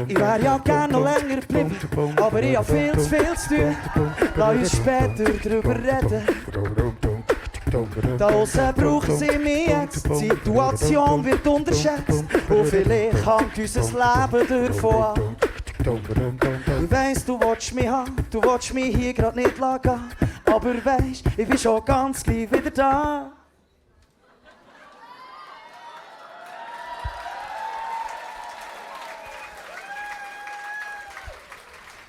Ich wär ja gern noch länger geblieben, aber ich hab viel zu tun. Lass uns später drüber reden. Da aussen brauchen sie mich jetzt, die Situation wird unterschätzt. Und vielleicht hängt unser Leben davon ab. Ich weiss, du willst mich haben, du willst mich hier grad nicht lassen. Aber weisst, ich bin schon ganz gleich wieder da.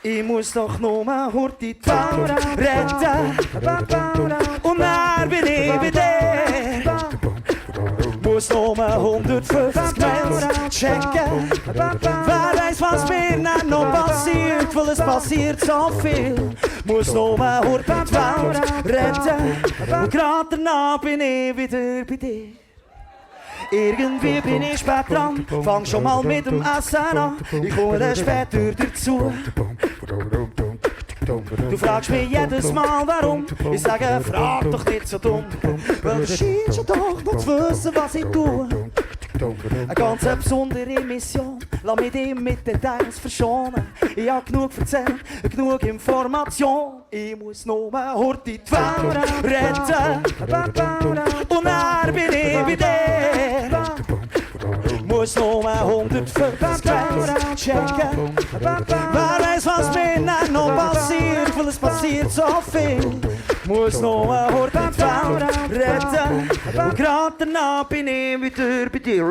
Ich muss doch nur hurtig die Welt retten. Und dann bin ich bei dir. Muss nur 150 Mails checken. Wer weiß, was mir dann noch passiert, weil es passiert so viel. Muss nur hurtig die Welt retten. Und gerade danach bin ich wieder bei dir. Irgendwie bin ich spät dran, fang schon mal mit dem Essen an. Ich komme dann später dazu. Du fragst mich jedes Mal warum. Ich sage, frag doch nicht so dumm. Weil du scheinst ja doch noch zu wissen, was ich tue. Eine ganz besondere Mission, lass mich dich mit Details verschonen. Ich hab genug erzählt, genug Information. Ich muss nur hurtig die Welt retten. Und dann bin ich bei dir. Muss nur 150 Mails checken. Wer weiß, was mir dann noch passiert, weil es passiert so viel. Muss nur hurtig die Welt retten. Und gerade danach bin ich wieder bei dir.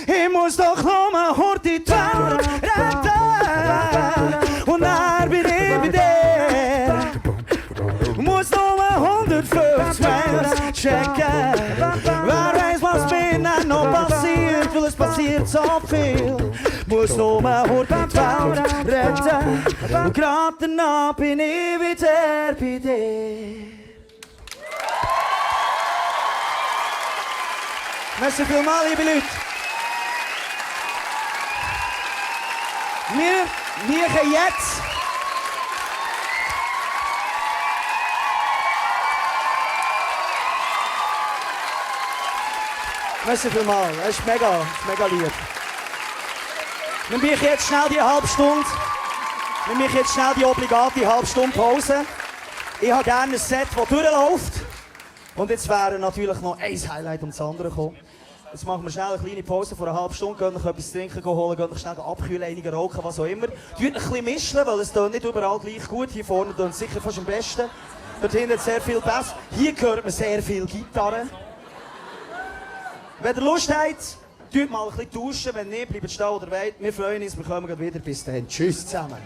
Ich muss doch nur hurtig die Welt retten. Und dann bin ich bei dir. Muss nur 150 Mails checken. Wer weiß, was mir dann noch passiert, weil es passiert so viel. Muss nur hurtig die Welt retten. Und gerade danach bin ich wieder bei dir. Merci vielmals, liebe Leute. Wir gehen jetzt. Merci vielmals, das ist mega lieb. Wir machen jetzt schnell die halbe Stunde. Wir machen jetzt schnell die obligate halbe Stunde Pause. Ich habe gerne ein Set, das durchläuft. Und jetzt wäre natürlich noch ein Highlight um das andere gekommen. Jetzt machen wir schnell eine kleine Pause vor einer halben Stunde, gehen noch etwas trinken holen, gehen noch schnell abkühlen, einige rauchen, was auch immer. Tut ein bisschen mischen, weil es tönt nicht überall gleich gut. Hier vorne tönt es sicher fast am besten. Dort hinten sehr viel Bass. Hier hört man sehr viel Gitarre. Wenn ihr Lust habt, tut mal ein bisschen tauschen. Wenn nicht, bleibt stehen oder weit. Wir freuen uns, wir kommen wieder. Bis dann. Tschüss zusammen.